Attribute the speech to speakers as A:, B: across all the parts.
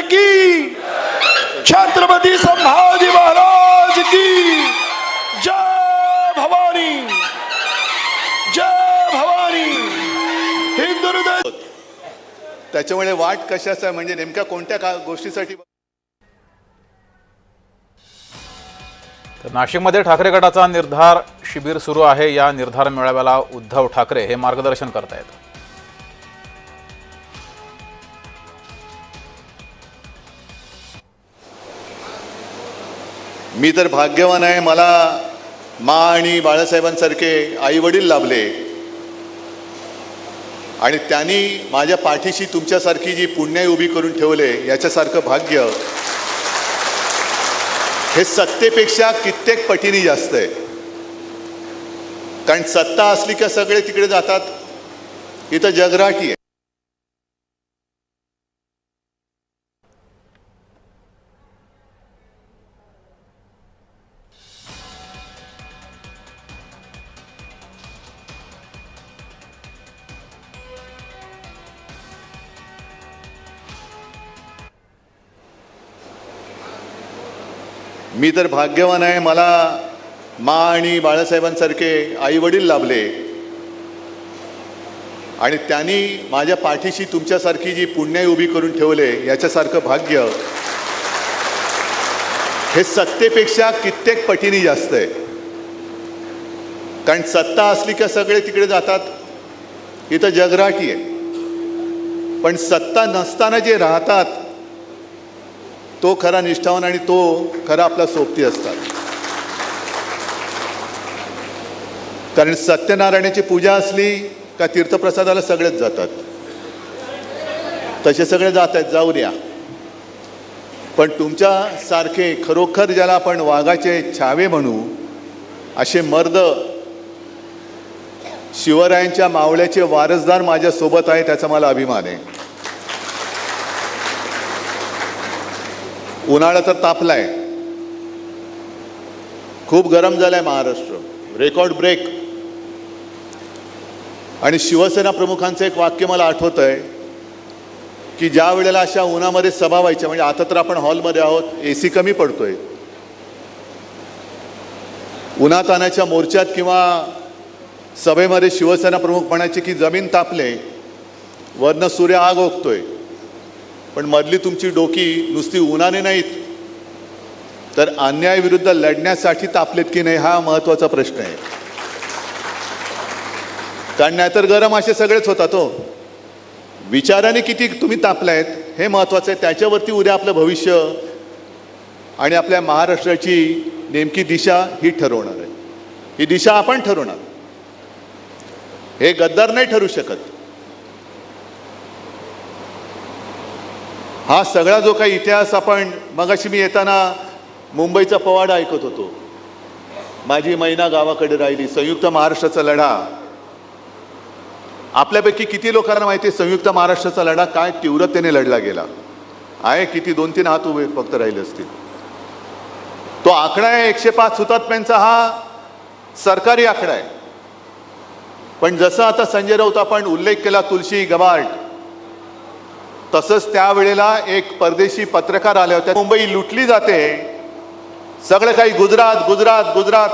A: की, छत्रपती संभाजी महाराज की जय भवानी, जय भवानी. हिंदू हृदय.
B: त्याच्यामुळे वाट कशाचा म्हणजे नेमक्या कोणत्या गोष्टीसाठी.
C: तर नाशिकमध्ये ठाकरे गटाचा निर्धार शिबिर सुरू आहे. या निर्धार मेळाव्याला उद्धव ठाकरे हे मार्गदर्शन करतायत.
B: मी तर भाग्यवान आहे, मला मा आणि बाळासाहेबांसारखे आई वडील लाभले आणि त्यांनी माझ्या पाठीशी तुमच्यासारखी जी पुण्याई उभी करून ठेवले, याच्यासारखं भाग्य हे सत्तेपेक्षा कित्येक पटीने जास्त आहे. कारण सत्ता असली का सगळे तिकडे जातात, इथं जगराटी आहे. मी तर भाग्यवान आहे, मला मा आणि बाळासाहेबांसारखे आई वडील लाभले आणि त्यांनी माझ्या पाठीशी तुमच्यासारखी जी पुण्याई उभी करून ठेवले, याच्यासारखं भाग्य हे सत्तेपेक्षा कित्येक पटीने जास्त आहे. कारण सत्ता असली का सगळे तिकडे जातात, इथं जगराटी आहे. पण सत्ता नसताना जे राहतात तो खरा निष्ठावान आणि तो खरा आपला सोबती असतात. कारण सत्यनारायणाची पूजा असली का तीर्थप्रसादाला सगळेच जातात, तसे सगळे जात आहेत, जाऊ द्या. पण तुमच्यासारखे खरोखर ज्याला आपण वाघाचे छावे म्हणू असे मर्द शिवरायांच्या मावळ्याचे वारसदार माझ्यासोबत आहे, त्याचा मला अभिमान आहे. उन्हाळा तर तापलाय, खूप गरम झालाय महाराष्ट्र, रेकॉर्ड ब्रेक. आणि शिवसेना प्रमुखांचं एक वाक्य मला आठवत आहे की ज्या वेळेला अशा उन्हामध्ये सभा व्हायच्या, म्हणजे आता तर आपण हॉलमध्ये आहोत, AC कमी पडतोय, उन्हातानाच्या मोर्चात किंवा सभेमध्ये शिवसेना प्रमुख म्हणायचे की जमीन तापले, वरनं सूर्य आग ओकतोय, पण मधली तुमची डोकी नुसती उन्हाने नाहीत तर अन्यायाविरुद्ध लढण्यासाठी तापलेत की नाही, हा महत्त्वाचा प्रश्न आहे. कारण नाहीतर गरम असे सगळेच होतात हो. विचाराने किती तुम्ही तापलायत हे महत्त्वाचं आहे. त्याच्यावरती उद्या आपलं भविष्य आणि आपल्या महाराष्ट्राची नेमकी दिशा ही ठरवणार आहे. ही दिशा आपण ठरवणार, हे गद्दार नाही ठरू शकत. हा सगळा जो काही इतिहास आपण मगाशी मी येताना मुंबईचा पवाडा ऐकत होतो, माझी मैना गावाकडे राहिली, संयुक्त महाराष्ट्राचा लढा. आपल्यापैकी किती लोकांना माहिती आहे संयुक्त महाराष्ट्राचा लढा काय तीव्रतेने लढला गेला आहे? किती 2-3 हात उभे फक्त राहिले असतील. तो आकडा आहे 105 हुतात्म्यांचा, हा सरकारी आकडा आहे. पण जसं आता संजय राऊत आपण उल्लेख केला तुलसी गबार्ड, तसंच त्यावेळेला एक परदेशी पत्रकार आले होते. मुंबई लुटली जाते, सगळं काही गुजरात गुजरात गुजरात,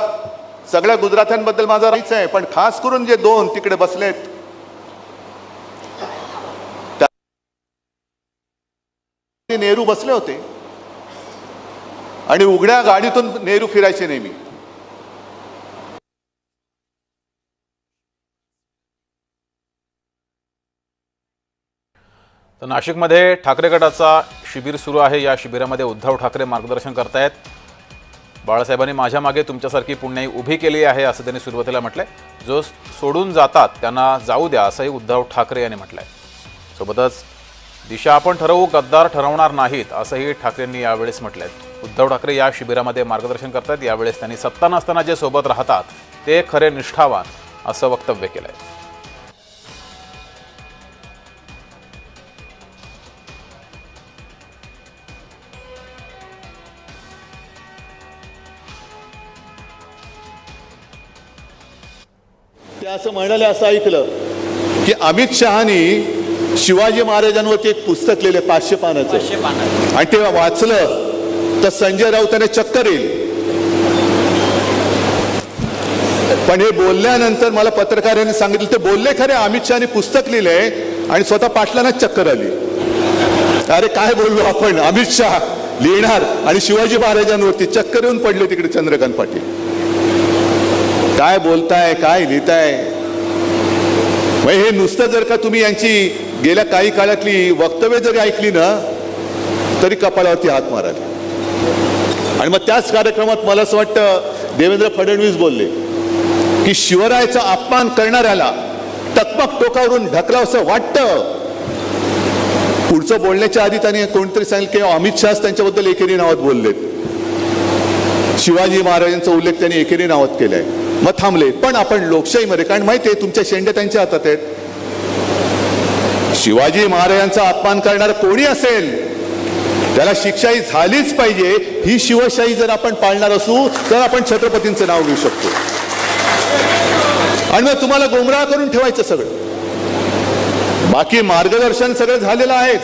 B: सगळ्या गुजरात्यांबद्दल माझा राहायचं आहे. पण खास करून जे 2 तिकडे बसलेत, नेहरू बसले होते आणि उघड्या गाडीतून नेहरू फिरायचे नेहमी.
C: तर नाशिकमध्ये ठाकरे गटाचा शिबिर सुरू आहे. या शिबिरामध्ये उद्धव ठाकरे मार्गदर्शन करतायत. बाळासाहेबांनी माझ्या मागे तुमच्यासारखी पुण्याई उभी केली आहे असं त्यांनी सुरुवातीला म्हटलंय. जो सोडून जातात त्यांना जाऊ द्या असंही उद्धव ठाकरे यांनी म्हटलंय. सोबतच दिशा आपण ठरवू, गद्दार ठरवणार नाहीत असंही ठाकरेंनी यावेळेस म्हटलंय. उद्धव ठाकरे या शिबिरामध्ये मार्गदर्शन करतात. यावेळेस त्यांनी सत्ता नसताना जे सोबत राहतात ते खरे निष्ठावान असं वक्तव्य केलंय.
B: ते असं म्हणाले, असं ऐकलं की अमित शहानी शिवाजी महाराजांवरती एक पुस्तक लिहिले 500 पानाचं, आणि ते वाचलं तर संजय राऊतांना चक्कर येईल. पण हे बोलल्यानंतर मला पत्रकारांनी सांगितलं, ते बोलले खरे, अमित शहाने पुस्तक लिहिलंय आणि स्वतः पाटलांना चक्कर आली. अरे काय बोललो आपण, अमित शहा लिहिणार आणि शिवाजी महाराजांवरती चक्कर येऊन पडले तिकडे चंद्रकांत पाटील. काय बोलताय, काय लिहिताय. हे नुसतं जर का तुम्ही यांची गेल्या काही काळातली वक्तव्य जरी ऐकली ना तरी कपाळावरती हात माराल. आणि मग त्याच कार्यक्रमात मला असं वाटतं देवेंद्र फडणवीस बोलले की शिवरायाचा अपमान करणाऱ्याला टकमक टोकावरून ढकलावं असं वाटतं. पुढचं बोलण्याच्या आधी त्यांनी कोणतरी सांगितलं की अमित शहा त्यांच्याबद्दल एकेरी नावात बोललेत. शिवाजी महाराजांचा उल्लेख त्यांनी एकेरी नावात केलाय. मग थांबले. पण आपण लोकशाहीमध्ये, कारण माहिती आहे तुमच्या शेंड्या त्यांच्या हातात आहेत. शिवाजी महाराजांचा अपमान करणारा कोणी असेल त्याला शिक्षाही झालीच पाहिजे. ही शिवशाही जर आपण पाळणार असू तर आपण छत्रपतींचं नाव घेऊ शकतो. आणि मग तुम्हाला गोमराह करून ठेवायचं सगळं. बाकी मार्गदर्शन सगळं झालेलं आहेच.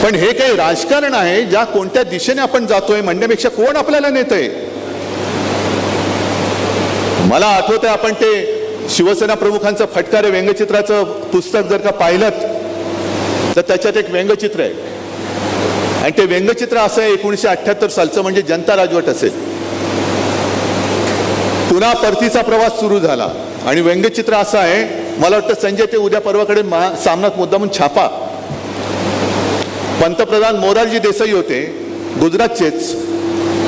B: पण हे काही राजकारण आहे, ज्या कोणत्या दिशेने आपण जातोय म्हणण्यापेक्षा कोण आपल्याला नेतंय. मला आठवतंय आपण ते शिवसेना प्रमुखांचं फटकारे व्यंगचित्राचं पुस्तक जर का पाहिलं तर त्याच्यात एक व्यंगचित्र आहे. आणि ते व्यंगचित्र असं आहे 1978 सालचं, म्हणजे जनता राजवट असेल. पुन्हा परतीचा प्रवास सुरू झाला आणि व्यंगचित्र असं आहे, मला वाटतं संजय ते उद्या परवाकडे सामनात मुद्दामून छापा. पंतप्रधान मोरारजी देसाई होते, गुजरातचेच.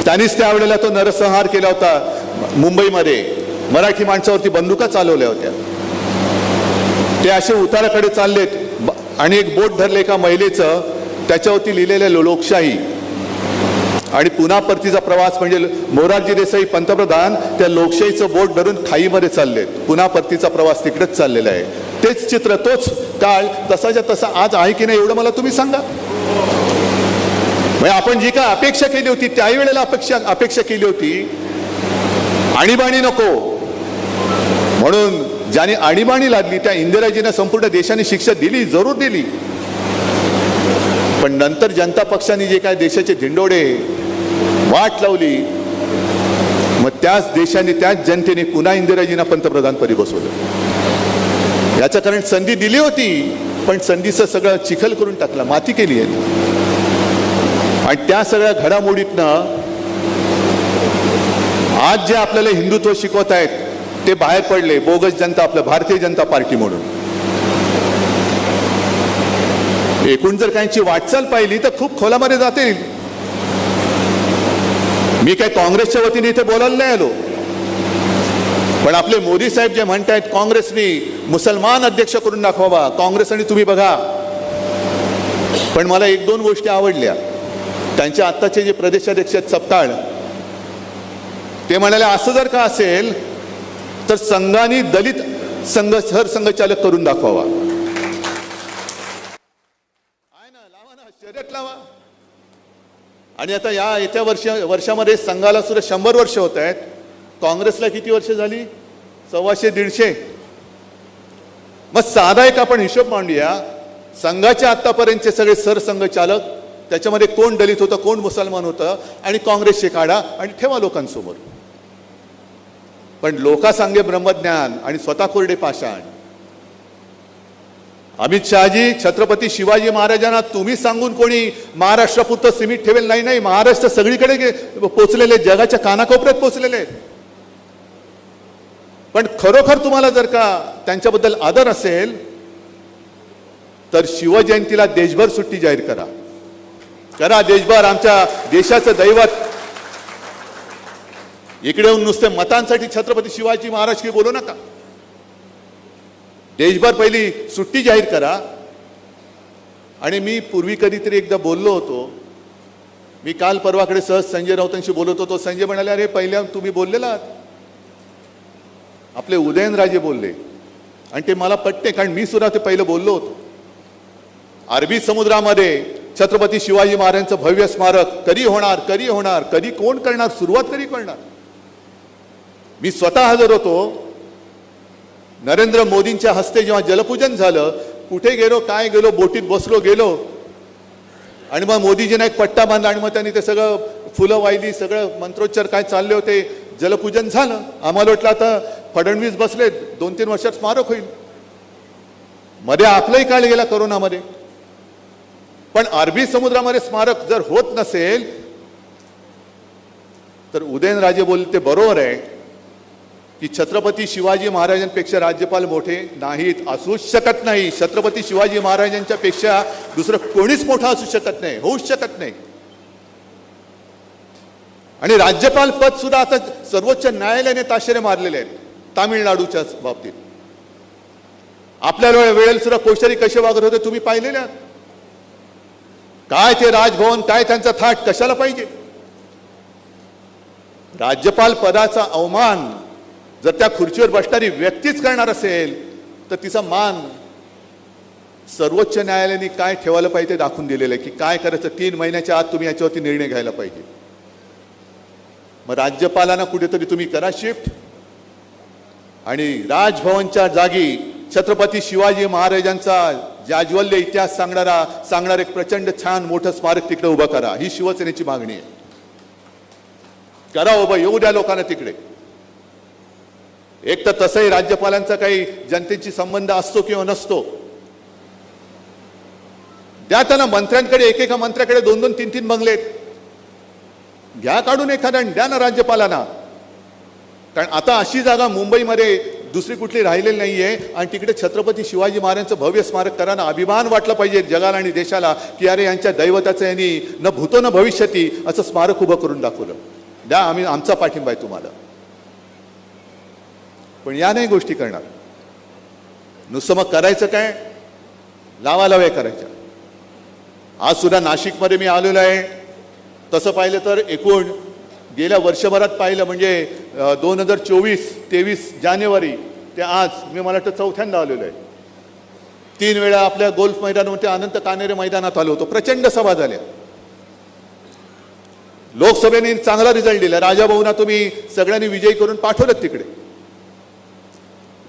B: त्यांनीच त्यावेळेला तो नरसंहार केला होता मुंबईमध्ये. मराठी माणसावरती बंदुका चालवल्या होत्या. ते असे उताराकडे चाललेत आणि एक बोट धरले एका महिलेचं, त्याच्यावरती लिहिलेलं लोकशाही. आणि पुन्हा परतीचा प्रवास म्हणजे मोरारजी देसाई पंतप्रधान त्या लोकशाहीचं बोट धरून खाईमध्ये चाललेत. पुन्हा परतीचा प्रवास तिकडेच चाललेला आहे. तेच चित्र, तोच काळ तसाच्या तसा आज आहे की नाही एवढं मला तुम्ही सांगा. म्हणजे आपण जी काय अपेक्षा केली होती त्याही वेळेला अपेक्षा केली होती आणीबाणी नको म्हणून. ज्याने आणीबाणी लादली त्या इंदिराजींना संपूर्ण देशाने शिक्षा दिली, जरूर दिली. पण नंतर जनता पक्षाने जे काय देशाचे धिंडोडे वाट लावली, मग त्याच देशाने त्याच जनतेने पुन्हा इंदिराजींना पंतप्रधानपदी बसवलं. याचं कारण संधी दिली होती पण संधीचं सगळं चिखल करून टाकला, माती केली आहे. आणि त्या सगळ्या घडामोडीतनं आज जे आपल्याला हिंदुत्व शिकवत आहेत ते बाहेर पडले. बोगस जनता, आपलं भारतीय जनता पार्टी म्हणून. एकूण जर काहींची वाटचाल पाहिली तर खूप खोलामध्ये जाते. मी काय काँग्रेसच्या वतीने इथे बोलायला नाही आलो, पण आपले मोदी साहेब जे म्हणतायत काँग्रेसने मुसलमान अध्यक्ष करून दाखवावा, काँग्रेस आणि तुम्ही बघा. पण मला एक दोन गोष्टी आवडल्या. त्यांच्या आत्ताचे जे प्रदेशाध्यक्ष आहेत सपकाळ, ते म्हणाले असं जर का असेल तर संघाने दलित सरसंघचालक करून दाखवावा. शर्यत लावा. आणि आता या येत्या वर्षामध्ये संघाला सुद्धा 100 वर्ष होत आहेत. काँग्रेसला किती वर्ष झाली? 125-150. मग साधा एक आपण हिशोब मांडूया. संघाच्या आतापर्यंतचे सगळे सरसंघचालक, त्याच्यामध्ये कोण दलित होतं, कोण मुसलमान होतं, आणि काँग्रेसचे काढा आणि ठेवा लोकांसमोर. पण लोकासांगे ब्रह्मज्ञान आणि स्वतः कोरडे पाषाण. अमित शहाजी, छत्रपती शिवाजी महाराजांना तुम्ही सांगून कोणी महाराष्ट्रापुरतं सीमित ठेवेल नाही. नाही, महाराष्ट्र सगळीकडे पोचलेले, जगाच्या कानाकोपऱ्यात पोचलेले आहेत. पण खरोखर तुम्हाला जर का त्यांच्याबद्दल आदर असेल तर शिवजयंतीला देशभर सुट्टी जाहीर करा देशभर. आमच्या देशाचं दैवत. इकडे येऊन नुसते मतांसाठी छत्रपती शिवाजी महाराज की बोलू नका. देशभर पहिली सुट्टी जाहीर करा. आणि मी पूर्वी कधीतरी एकदा बोललो होतो. मी काल परवाकडे सहज संजय राऊतांशी बोलत होतो. संजय म्हणाले, अरे पहिल्या तुम्ही बोललेला, आपले उदयनराजे बोलले. आणि ते मला पटते, कारण मी सुद्धा ते पहिलं बोललो होतो. अरबी समुद्रामध्ये छत्रपती शिवाजी महाराजांचं भव्य स्मारक कधी होणार, कधी कोण करणार, सुरुवात कधी करणार. मी स्वतः हजर होतो. नरेंद्र मोदींच्या हस्ते जेव्हा जलपूजन झालं, कुठे गेलो, काय गेलो, बोटीत बसलो गेलो, आणि मग मोदीजींना एक पट्टा बांधला आणि मग त्यांनी ते सगळं फुलं वाहिली, सगळं मंत्रोच्चार काय चालले होते, जलपूजन झालं. आम्हाला वाटलं आता फडणवीस बसले, 2-3 वर्षात स्मारक होईल. मध्ये आपलाही काळ गेला करोनामध्ये. पण अरबी समुद्रामध्ये स्मारक जर होत नसेल तर उदयनराजे बोलले ते बरोबर आहे की छत्रपती शिवाजी महाराजांपेक्षा राज्यपाल मोठे नाहीत, असूच शकत नाही. छत्रपती शिवाजी महाराजांच्या पेक्षा दुसरं कोणीच मोठा असू शकत नाही, होऊच शकत नाही. आणि राज्यपाल पद सुद्धा आता सर्वोच्च न्यायालयाने ताशेरे मारलेले आहेत तामिळनाडूच्या बाबतीत. आपल्या वेळेला सुद्धा कोश्यारी कसे वागत होते तुम्ही पाहिलेले आहात. काय ते राजभवन, काय त्यांचा थाट कशाला पाहिजे. राज्यपाल पदाचा अवमान जर त्या खुर्चीवर बसणारी व्यक्तीच करणार असेल तर तिचा मान सर्वोच्च न्यायालयाने काय ठेवायला पाहिजे ते दाखवून दिलेलं आहे की काय करायचं. 3 महिन्याच्या आत तुम्ही याच्यावरती निर्णय घ्यायला पाहिजे. मग राज्यपालांना कुठेतरी तुम्ही करा शिफ्ट आणि राजभवनच्या जागी छत्रपती शिवाजी महाराजांचा जाज्वल्य इतिहास सांगणार एक प्रचंड छान मोठं स्मारक तिकडे उभं करा. ही शिवसेनेची मागणी आहे. करा उभं, येऊ द्या लोकांना तिकडे. एक तर तसंही राज्यपालांचा काही जनतेशी संबंध असतो किंवा नसतो. द्या त्यांना मंत्र्यांकडे, एकेका मंत्र्याकडे 2-2, 3-3 बंगलेत घ्या काढून एखादा, द्या ना राज्यपालांना. कारण आता अशी जागा मुंबईमध्ये दुसरी कुठली राहिलेली नाहीये आणि तिकडे छत्रपती शिवाजी महाराजांचं भव्य स्मारक कराना. अभिमान वाटला पाहिजे जगाला आणि देशाला की अरे यांच्या दैवताचं यांनी न भूतो न भविष्यती असं स्मारक उभं करून दाखवलं. द्या, आम्ही आमचा पाठिंबा आहे तुम्हाला. पण या नाही गोष्टी करणार. नुसतं मग करायचं काय, लावालाव्या करायच्या. आज सुद्धा नाशिकमध्ये मी आलेलो आहे. तसं पाहिलं तर एकूण गेल्या वर्षभरात पाहिलं म्हणजे 2024-23 जानेवारी ते आज मी मला वाटतं 4थ्यांदा आलेलो आहे. 3 वेळा आपल्या गोल्फ मैदानामध्ये अनंत कानेरे मैदानात आलो होतो. प्रचंड सभा झाल्या. लोकसभेने चांगला रिझल्ट दिला. राजाभाऊंना तुम्ही सगळ्यांनी विजयी करून पाठवलं तिकडे.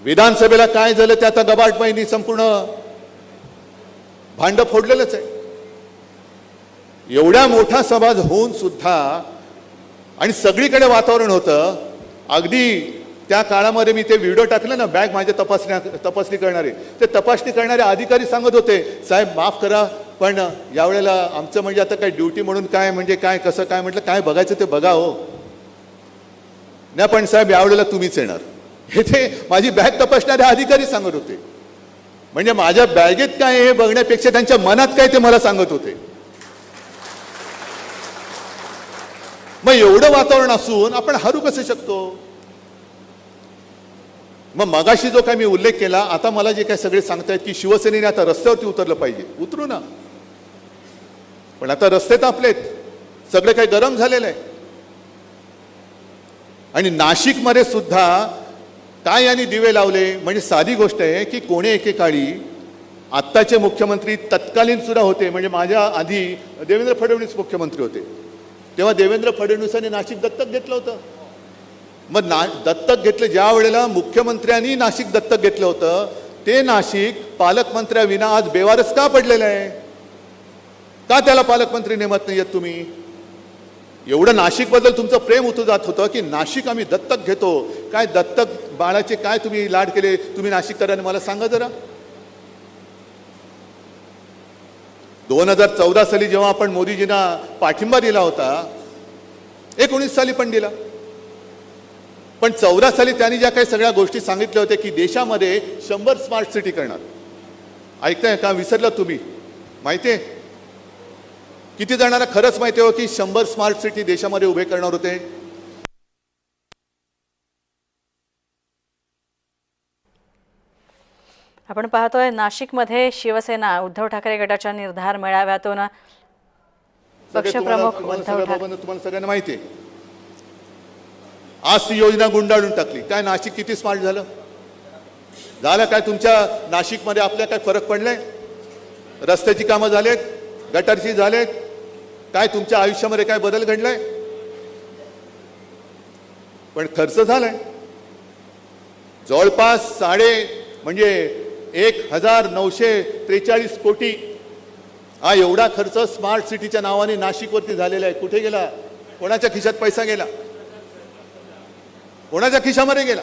B: विधानसभेला काय झालं ते आता गबाटबाईंनी संपूर्ण भांड फोडलेलंच आहे. एवढ्या मोठा सभा होऊन सुद्धा आणि सगळीकडे वातावरण होतं. अगदी त्या काळामध्ये मी ते व्हिडिओ टाकले ना, बॅग माझ्या तपासणी करणारे, ते तपासणी करणारे अधिकारी सांगत होते साहेब माफ करा पण यावेळेला आमचं म्हणजे आता काय ड्युटी म्हणून काय म्हणजे काय कसं काय. म्हटलं काय बघायचं ते बघा हो. नाही पण साहेब यावेळेला तुम्हीच येणार, हे ते माझी बॅग तपासणारे अधिकारी सांगत होते. म्हणजे माझ्या बॅगेत काय हे बघण्यापेक्षा त्यांच्या मनात काय ते मला सांगत होते. मग एवढं वातावरण असून आपण हरू कसं शकतो. मग मगाशी जो काय मी उल्लेख केला, आता मला जे काय सगळे सांगतायत की शिवसेनेने आता रस्त्यावरती उतरलं पाहिजे, उतरू ना. पण आता रस्ते तापलेत, सगळे काही गरम झालेलं आहे. आणि नाशिकमध्ये सुद्धा काय यांनी दिवे लावले म्हणजे साधी गोष्ट आहे की कोणी एकेकाळी आत्ताचे मुख्यमंत्री तत्कालीन सुद्धा होते. म्हणजे माझ्या आधी देवेंद्र फडणवीस मुख्यमंत्री होते, तेव्हा देवेंद्र फडणवीसांनी नाशिक दत्तक घेतलं होतं. मग दत्तक घेतलं ज्या वेळेला मुख्यमंत्र्यांनी नाशिक दत्तक घेतलं होतं ते नाशिक पालकमंत्र्याविना आज बेवारस का पडलेलं आहे. का त्याला पालकमंत्री नेमत नाही आहेत तुम्ही. एवढं नाशिकबद्दल तुमचं प्रेम उतू जात होतं की नाशिक आम्ही दत्तक घेतो. काय दत्तक बाळाचे काय तुम्ही लाड केले तुम्ही नाशिककरांनी मला सांगा जरा. 2014 साली जेव्हा आपण मोदीजींना पाठिंबा दिला होता, 19 साली पण दिला, पण 14 साली त्यांनी ज्या काही सगळ्या गोष्टी सांगितल्या होत्या की देशामध्ये 100 स्मार्ट सिटी करणार. ऐकताय का, विसरलं तुम्ही. माहिती आहे किती जणांना खरंच माहिती हो की 100 स्मार्ट सिटी देशामध्ये उभे करणार होते.
D: आपण पाहतोय नाशिकमध्ये शिवसेना उद्धव ठाकरे गटाच्या निर्धार मेळाव्यातून पक्षप्रमुख उद्धव ठाकरे,
B: तुम्हाला सगळ्यांना माहिती आहे, आज ती योजना गुंडाळून टाकली. काय नाशिक किती स्मार्ट झालं. काय तुमच्या नाशिकमध्ये आपल्या काय फरक पडलाय. रस्त्याची कामं झालेत, गटारची झालेत, काय तुमच्या आयुष्यामध्ये काय बदल घडलाय. पण खर्च झालाय. जवळपास म्हणजे 1943 कोटी हा एवढा खर्च स्मार्ट सिटीच्या नावाने नाशिकवरती झालेला आहे. कुठे गेला? कोणाच्या खिशात पैसा गेला? कोणाच्या खिशामध्ये गेला?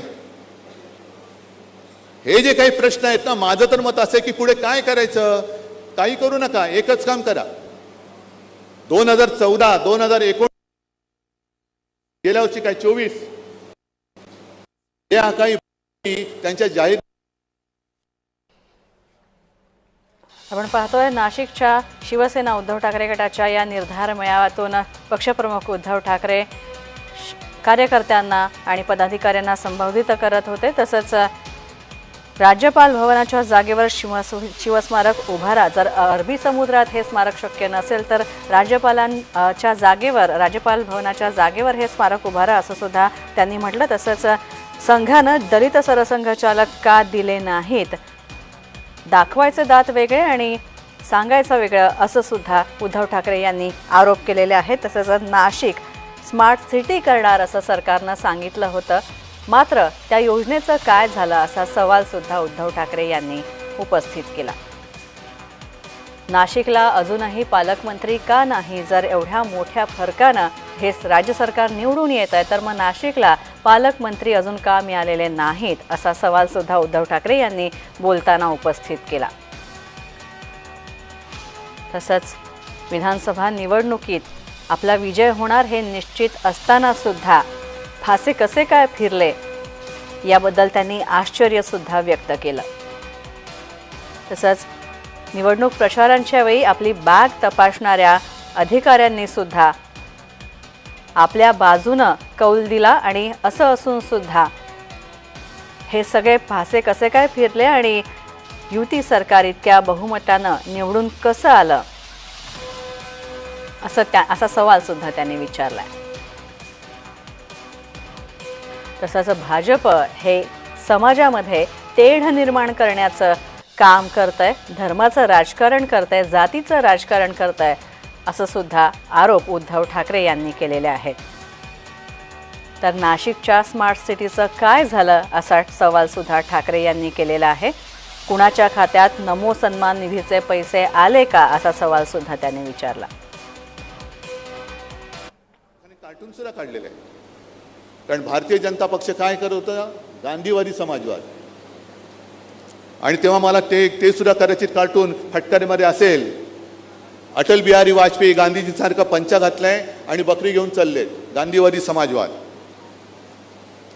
B: हे जे काही प्रश्न आहेत ना, माझं तर मत असं आहे की पुढे काय करायचं? काही करू नका, एकच काम करा. 2014, 2019 गेल्या वर्षी काय 24 या काही त्यांच्या जाहीर.
D: आपण पाहतोय नाशिकच्या शिवसेना उद्धव ठाकरे गटाच्या या निर्धार मेळाव्यातून पक्षप्रमुख उद्धव ठाकरे कार्यकर्त्यांना आणि पदाधिकाऱ्यांना संबोधित करत होते. तसंच राज्यपाल भवनाच्या जागेवर शिवस्मारक उभारा. जर अरबी समुद्रात हे स्मारक शक्य नसेल तर राज्यपालांच्या जागेवर, राज्यपाल भवनाच्या जागेवर हे स्मारक उभारा असं सुद्धा त्यांनी म्हटलं. तसंच संघानं दलित सरसंघचालक का दिले नाहीत, दाखवायचे दात वेगळे आणि सांगायचं वेगळं असं सुद्धा उद्धव ठाकरे यांनी आरोप केलेले आहेत. तसंच नाशिक स्मार्ट सिटी करणार असं सरकारनं सांगितलं होतं, मात्र त्या योजनेचं काय झालं असा सवाल सुद्धा उद्धव ठाकरे यांनी उपस्थित केला. नाशिकला अजूनही पालकमंत्री का नाही? जर एवढ्या मोठ्या फरकानं हे राज्य सरकार निवडून येत आहे तर मग नाशिकला पालकमंत्री अजून का मिळालेले नाहीत असा सवाल सुद्धा उद्धव ठाकरे यांनी बोलताना उपस्थित केला. तसंच विधानसभा निवडणुकीत आपला विजय होणार हे निश्चित असताना सुद्धा फासे कसे काय फिरले याबद्दल त्यांनी आश्चर्य सुद्धा व्यक्त केलं. तसंच निवडणूक प्रचारांच्या वेळी आपली बॅग तपासणाऱ्या अधिकाऱ्यांनी सुद्धा आपल्या बाजूनं कौल दिला आणि असं असून सुद्धा हे सगळे फासे कसे काय फिरले आणि युती सरकार इतक्या बहुमतानं निवडून कसं आलं असा सवाल सुद्धा त्यांनी विचारलाय. तसंच भाजप हे समाजामध्ये तेढ निर्माण करण्याचं काम करतंय, धर्माचं राजकारण करतंय, जातीचं राजकारण करतंय असं सुद्धा आरोप उद्धव ठाकरे यांनी केलेले आहेत. तर नाशिकच्या स्मार्ट सिटीचं काय झालं असा सवाल सुद्धा ठाकरे यांनी केलेला आहे. कुणाच्या खात्यात नमो सन्मान निधीचे पैसे आले का असा सवाल सुद्धा त्यांनी विचारला.
B: कार्टून सुद्धा काढलेलं आहे. कारण भारतीय जनता पक्ष काय करत होता? गांधीवादी समाजवाद. आणि तेव्हा मला ते सुद्धा कदाचित कार्टून फटकारीमध्ये असेल. अटल बिहारी वाजपेयी गांधीजीसारखा पंचा घातलाय आणि बकरी घेऊन चाललेत. गांधीवादी समाजवाद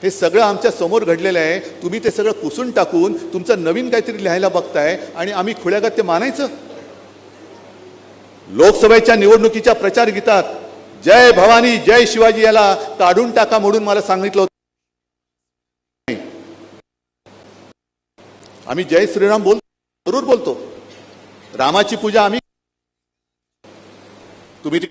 B: हे सगळं आमच्या समोर घडलेलं आहे. तुम्ही ते सगळं पुसून टाकून तुमचं नवीन काहीतरी लिहायला बघताय आणि आम्ही खुळ्यागत ते मानायचं. लोकसभेच्या निवडणुकीच्या प्रचार गीतात जय भवानी जय शिवाजी याला काढून टाका म्हणून मला सांगितलं होतं. आम्ही जय श्रीराम जरूर बोलतो. रामाची पूजा आम्ही तुम्ही.
D: तर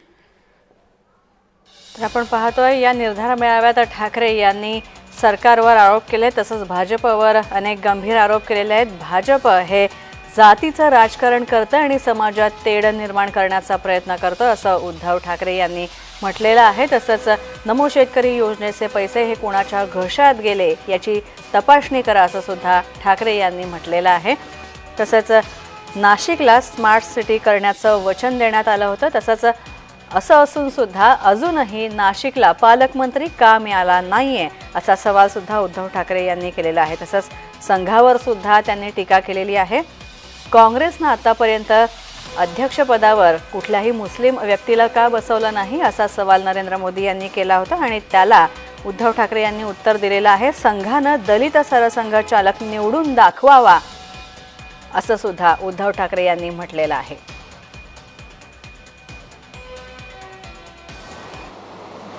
D: आपण पाहतोय या निर्धार मेळाव्यात ठाकरे यांनी सरकारवर आरोप केले, तसंच भाजपवर अनेक गंभीर आरोप केलेले आहेत. भाजप हे जातीचं राजकारण करतं आणि समाजात तेढ निर्माण करण्याचा प्रयत्न करतं असं उद्धव ठाकरे यांनी म्हटलेलं आहे. तसंच नमो शेतकरी योजनेचे पैसे हे कोणाच्या घशात गेले याची तपासणी करा असं सुद्धा ठाकरे यांनी म्हटलेलं आहे. तसंच नाशिकला स्मार्ट सिटी करण्याचं वचन देण्यात आलं होतं. तसंच असं असून सुद्धा अजूनही नाशिकला पालकमंत्री का मिळाला नाहीये असा सवाल सुद्धा उद्धव ठाकरे यांनी केलेला आहे. तसंच संघावर सुद्धा त्यांनी टीका केलेली आहे. काँग्रेसनं आतापर्यंत अध्यक्षपदावर कुठल्याही मुस्लिम व्यक्तीला का बसवलं नाही असा सवाल नरेंद्र मोदी यांनी केला होता आणि त्याला उद्धव ठाकरे यांनी उत्तर दिलेलं आहे. संघानं दलित सरसंघचालक निवडून दाखवावा असं सुद्धा उद्धव ठाकरे यांनी म्हटलेलं आहे.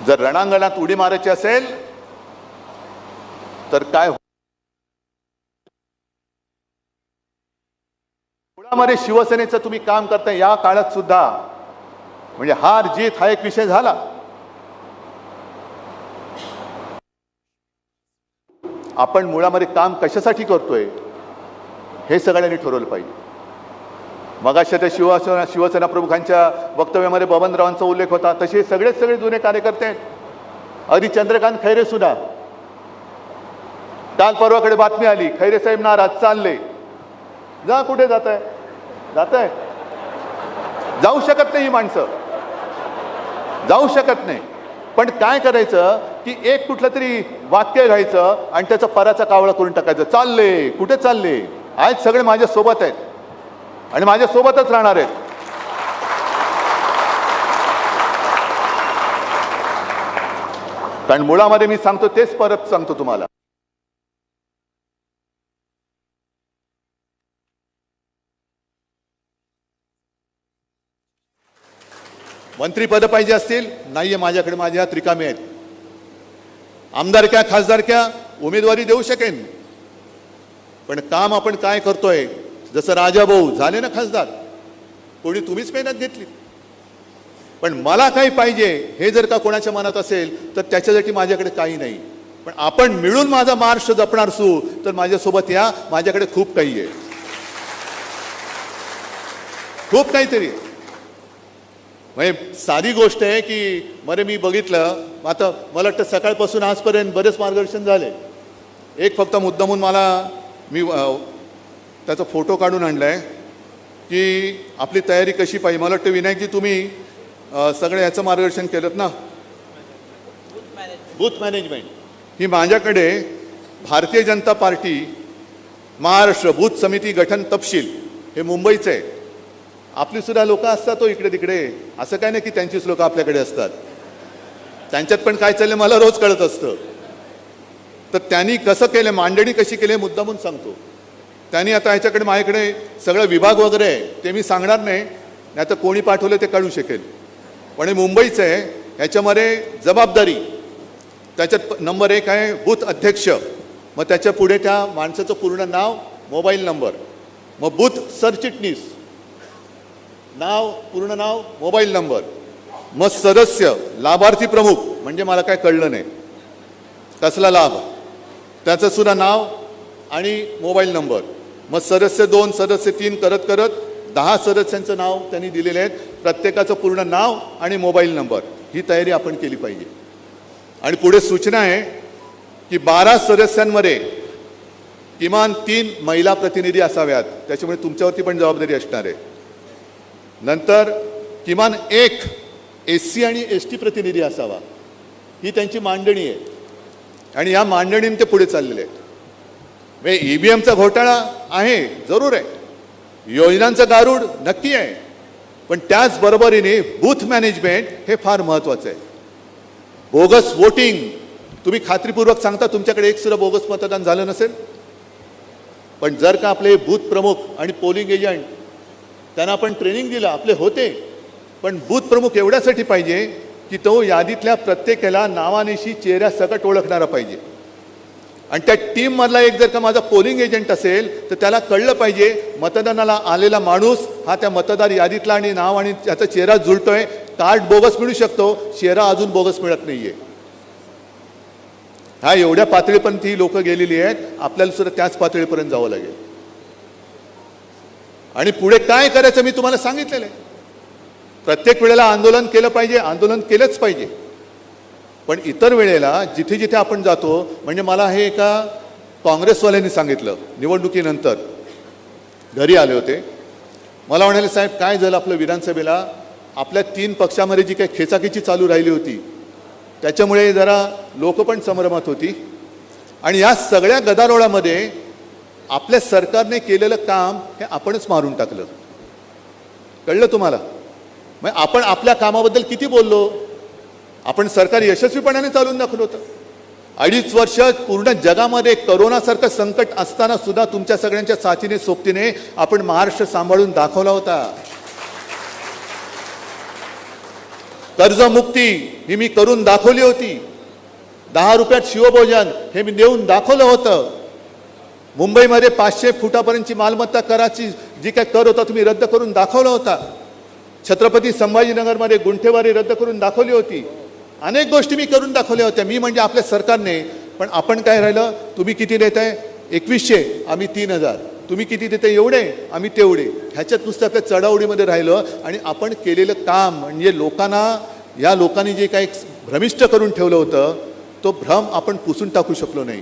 B: जर रणांगणात उडी मारायची असेल तर काय मुळामध्ये शिवसेनेचं तुम्ही काम करताय या काळात सुद्धा म्हणजे हार जीत हा एक विषय झाला. आपण मुळामध्ये काम कशासाठी करतोय हे सगळ्यांनी ठरवलं पाहिजे. मगाशी त्या शिवसेना प्रमुखांच्या वक्तव्यामध्ये बबनरावांचा उल्लेख होता. तसे सगळे जुने कार्यकर्ते आहेत. अगदी चंद्रकांत खैरे सुद्धा काल परवाकडे बातमी आली, खैरे साहेब नाराज, चालले. जा, कुठे जात आहे? जाऊ शकत नाही ही माणसं, जाऊ शकत नाही. पण काय करायचं की एक कुठलं तरी वाक्य घ्यायचं आणि त्याचा पराचा कावळा करून टाकायचं. चालले, कुठे चालले? आज सगळे माझ्या सोबत आहेत आणि माझ्या सोबतच राहणार आहेत. कारण मुळामध्ये मी सांगतो तेच परत सांगतो तुम्हाला. मंत्रीपद पाहिजे असतील, नाहीये माझ्याकडे, माझ्या हात रिकामे आहेत. आमदारक्या खासदारक्या उमेदवारी देऊ शकेन, पण काम आपण काय करतोय? जसं राजाभाऊ झाले ना खासदार, कोणी तुम्हीच मेहनत घेतली. पण मला काही पाहिजे हे जर का कोणाच्या मनात असेल तर त्याच्यासाठी माझ्याकडे काही नाही. पण आपण मिळून माझा महाराष्ट्र जपणार असू तर माझ्यासोबत या, माझ्याकडे खूप काही आहे, खूप काहीतरी. म्हणजे साधी गोष्ट आहे की मरे मी बघितलं, आता मला वाटतं सकाळपासून आजपर्यंत बरेच मार्गदर्शन झाले. एक फक्त मुद्दामून मी त्याचा फोटो काढून आणलाय की आपली तयारी कशी पाहिजे. मला वाटतं विनायकजी तुम्ही सगळे याचं मार्गदर्शन केलं ना, बूथ मॅनेजमेंट. ही माझ्याकडे भारतीय जनता पार्टी महाराष्ट्र बूथ समिती गठन तपशील हे मुंबईचं आहे. आपली सुद्धा लोक असतात तो इकडे तिकडे, असं काय नाही की त्यांचीच लोक आपल्याकडे असतात. त्यांच्यात पण काय चाललंय मला रोज कळत असतं. तर त्यांनी कसं केलं, मांडणी कशी केली मुद्दामून सांगतो. त्यांनी आता ह्याच्याकडे माझ्याकडे सगळं विभाग वगैरे आहे, ते मी सांगणार नाही, नाही तर कोणी पाठवलं ते कळू शकेल. पण हे मुंबईचं आहे. ह्याच्यामध्ये जबाबदारी त्याच्यात नंबर 1 आहे बूथ अध्यक्ष, मग त्याच्या पुढे त्या माणसाचं पूर्ण नाव, मोबाईल नंबर, मग बूथ सरचिटणीस, नाव, पूर्ण नाव, मोबाईल नंबर, मग सदस्य, लाभार्थी प्रमुख, म्हणजे मला काय कळलं नाही कसला लाभ, त्याचं सुद्धा नाव आणि मोबाईल नंबर, मग सदस्य 2, सदस्य 3 करत करत 10 सदस्यांचं नाव त्यांनी दिलेले आहेत. प्रत्येकाचं पूर्ण नाव आणि मोबाईल नंबर. ही तयारी आपण केली पाहिजे. आणि पुढे सूचना आहे की 12 सदस्यांमध्ये किमान 3 महिला प्रतिनिधी असाव्यात, त्याच्यामुळे तुमच्यावरती पण जबाबदारी असणार आहे. नंतर किमान 1 SC आणि ST प्रतिनिधी असावा, ही त्यांची मांडणी आहे. आणि या मांडणीने ते पुढे चाललेले आहेत. म्हणजे EVMचा घोटाळा आहे, जरूर आहे, योजनांचं गारूड नक्की आहे, पण त्याचबरोबरीने बूथ मॅनेजमेंट हे फार महत्त्वाचं आहे. बोगस वोटिंग, तुम्ही खात्रीपूर्वक सांगता तुमच्याकडे एक सुद्धा बोगस मतदान झालं नसेल. पण जर का आपले बूथ प्रमुख आणि पोलिंग एजंट त्यांना आपण ट्रेनिंग दिलं, आपले होते, पण बूथ प्रमुख एवढ्यासाठी पाहिजे की तो यादीतल्या प्रत्येकाला नावानिशी चेहऱ्यासकट ओळखणारा पाहिजे. आणि त्या टीममधला एक जर का माझा पोलिंग एजंट असेल तर त्याला कळलं पाहिजे मतदानाला आलेला माणूस हा त्या मतदार यादीतला आणि नाव आणि त्याचा चेहरा जुळतोय. कार्ड बोगस मिळू शकतो, चेहरा अजून बोगस मिळत नाहीये. हा एवढ्या पातळीपर्यंत ही लोक गेलेली आहेत, आपल्याला सुद्धा त्याच पातळीपर्यंत जावं लागेल. आणि पुढे काय करायचं मी तुम्हाला सांगितलेलं आहे. प्रत्येक वेळेला आंदोलन केलं पाहिजे, आंदोलन केलंच पाहिजे. पण इतर वेळेला जिथे जिथे आपण जातो, म्हणजे मला हे एका काँग्रेसवाल्यांनी सांगितलं निवडणुकीनंतर, घरी आले होते, मला म्हणाले साहेब काय झालं आपलं विधानसभेला, आपल्या 3 पक्षामध्ये जी काही खेचाखेची चालू राहिली होती त्याच्यामुळे जरा लोक पण संभ्रमात होती. आणि या सगळ्या गदारोळामध्ये आपल्या सरकारने केलेलं काम हे आपणच मारून टाकलं. कळलं तुम्हाला? मग आपण आपल्या कामाबद्दल किती बोललो, आपण सरकार यशस्वीपणाने चालून दाखवलं होतं. 2.5 वर्ष पूर्ण जगामध्ये करोनासारखं संकट असताना सुद्धा तुमच्या सगळ्यांच्या साथीने सोबतीने आपण महाराष्ट्र सांभाळून दाखवला होता. कर्जमुक्ती ही मी करून दाखवली होती. 10 रुपयात शिवभोजन हे मी देऊन दाखवलं होतं. मुंबईमध्ये 500 फुटापर्यंतची मालमत्ता कराची जी काय कर होता तुम्ही रद्द करून दाखवला होता. छत्रपती संभाजीनगरमध्ये गुंठेवारी रद्द करून दाखवली होती. अनेक गोष्टी मी करून दाखवल्या होत्या, मी म्हणजे आपल्या सरकारने. पण आपण काय राहिलं, तुम्ही किती देताय 2100, आम्ही 3000, तुम्ही किती देताय एवढे, आम्ही तेवढे, ह्याच्यात नुसतं आपल्या चढाओढीमध्ये राहिलं. आणि आपण केलेलं काम म्हणजे लोकांना, या लोकांनी जे काही भ्रमिष्ट करून ठेवलं होतं तो भ्रम आपण पुसून टाकू शकलो नाही.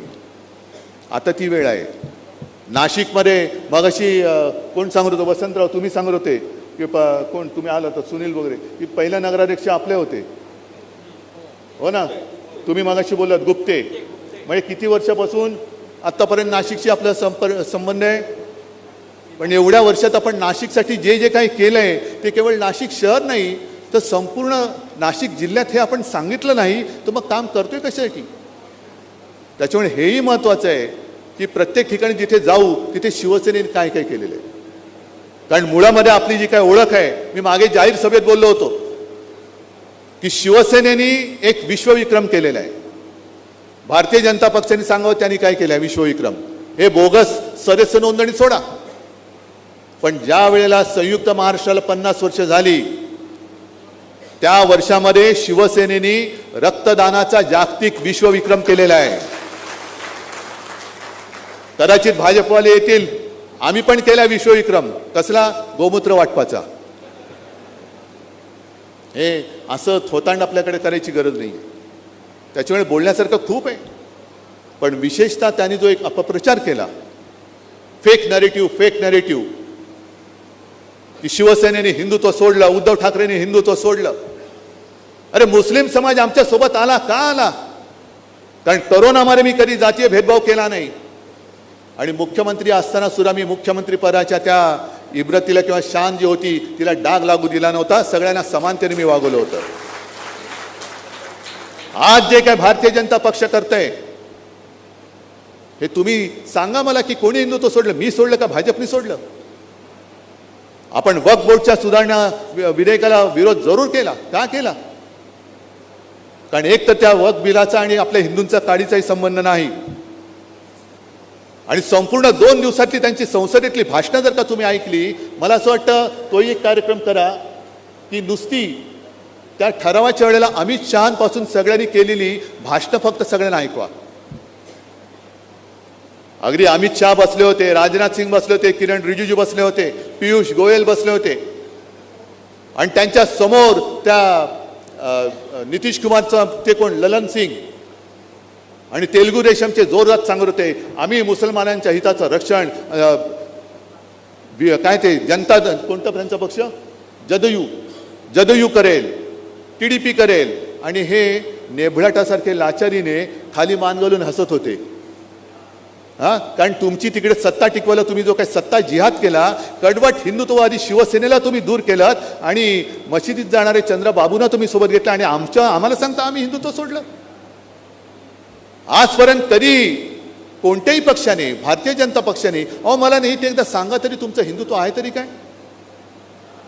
B: आता ती वेळ आहे. नाशिकमध्ये मगाशी कोण सांगत होतं, वसंतराव तुम्ही सांगत होते की कोण तुम्ही आला तर सुनील वगैरे, की पहिला नगराध्यक्ष आपले होते, हो ना? तुम्ही मगाशी बोललात गुप्ते. म्हणजे किती वर्षापासून आत्तापर्यंत नाशिकशी आपला संबंध आहे. पण एवढ्या वर्षात आपण नाशिकसाठी जे जे काही केलं आहे ते केवळ नाशिक शहर नाही तर संपूर्ण नाशिक जिल्ह्यात हे आपण सांगितलं नाही तर मग काम करतोय कशासाठी? त्याच्यामुळे हेही महत्त्वाचं आहे की प्रत्येक ठिकाणी जिथे जाऊ तिथे शिवसेनेने काय काय केलेलं आहे. कारण मुळामध्ये आपली जी काय ओळख आहे, मी मागे जाहीर सभेत बोललो होतो की शिवसेनेने एक विश्वविक्रम केलेला आहे. भारतीय जनता पक्षाने सांगावं त्यांनी काय केलं आहे विश्वविक्रम. हे बोगस सदस्य नोंदणी सोडा, पण ज्या वेळेला संयुक्त महाराष्ट्राला 50 वर्ष झाली त्या वर्षामध्ये शिवसेनेने रक्तदानाचा जागतिक विश्वविक्रम केलेला आहे. कदाचित भाजपवाले येतील, आम्ही पण केला विश्वविक्रम. कसला? गोमूत्र वाटपाचा. हे असं थोतांड आपल्याकडे करायची गरज नाही. त्याच्यामुळे बोलण्यासारखं खूप आहे, पण विशेषतः त्यांनी जो एक अपप्रचार केला, फेक नरेटिव्ह की शिवसेनेने हिंदुत्व सोडलं, उद्धव ठाकरेंनी हिंदुत्व सोडलं. अरे मुस्लिम समाज आमच्या सोबत आला का आला? कारण करोनामध्ये मी कधी जातीय भेदभाव केला नाही आणि मुख्यमंत्री असताना सुद्धा मी मुख्यमंत्री पदाच्या त्या इब्रतीला किंवा शान जी होती तिला डाग लागू दिला नव्हता. सगळ्यांना समानतेने मी वागवलं होतं. आज जे काय भारतीय जनता पक्ष करतंय हे तुम्ही सांगा मला की कोणी हिंदुत्व सोडलं? मी सोडलं का भाजपने सोडलं? आपण वक्फ बोर्डच्या सुधारणा विधेयकाला विरोध जरूर केला. का केला? कारण एक तर त्या वक्फ बिलाचा आणि आपल्या हिंदूंचा काडीचाही संबंध नाही. आणि संपूर्ण 2 दिवसातली त्यांची संसदेतली भाषणं जर का तुम्ही ऐकली, मला असं वाटतं तोही एक कार्यक्रम करा की नुसती त्या ठरावाच्या वेळेला अमित शहापासून सगळ्यांनी केलेली भाषणं फक्त सगळ्यांना ऐकवा. अगदी अमित शहा बसले होते, राजनाथ सिंग बसले होते, किरण रिजिजू बसले होते, पियुष गोयल बसले होते आणि त्यांच्या समोर त्या नितीश कुमारचं ते कोण ललन सिंग आणि तेलुगू देशमचे जोरदार सांगत होते आम्ही मुसलमानांच्या हिताचं रक्षण, काय ते जनता कोणता त्यांचा पक्ष जदयू करेल, TDP करेल. आणि हे नेभळाटासारखे लाचारीने खाली मान घालून हसत होते. कारण तुमची तिकडे सत्ता टिकवायला तुम्ही जो काही सत्ता जिहाद केला, कडवट हिंदुत्ववादी शिवसेनेला तुम्ही दूर केलं आणि मशिदीत जाणारे चंद्रबाबूंना तुम्ही सोबत घेतलं आणि आम्हाला सांगता आम्ही हिंदुत्व सोडलं. आजपर्यंत कधी कोणत्याही पक्षाने, भारतीय जनता पक्षाने, मला नाही ते एकदा सांगा तरी तुमचं हिंदुत्व आहे तरी काय?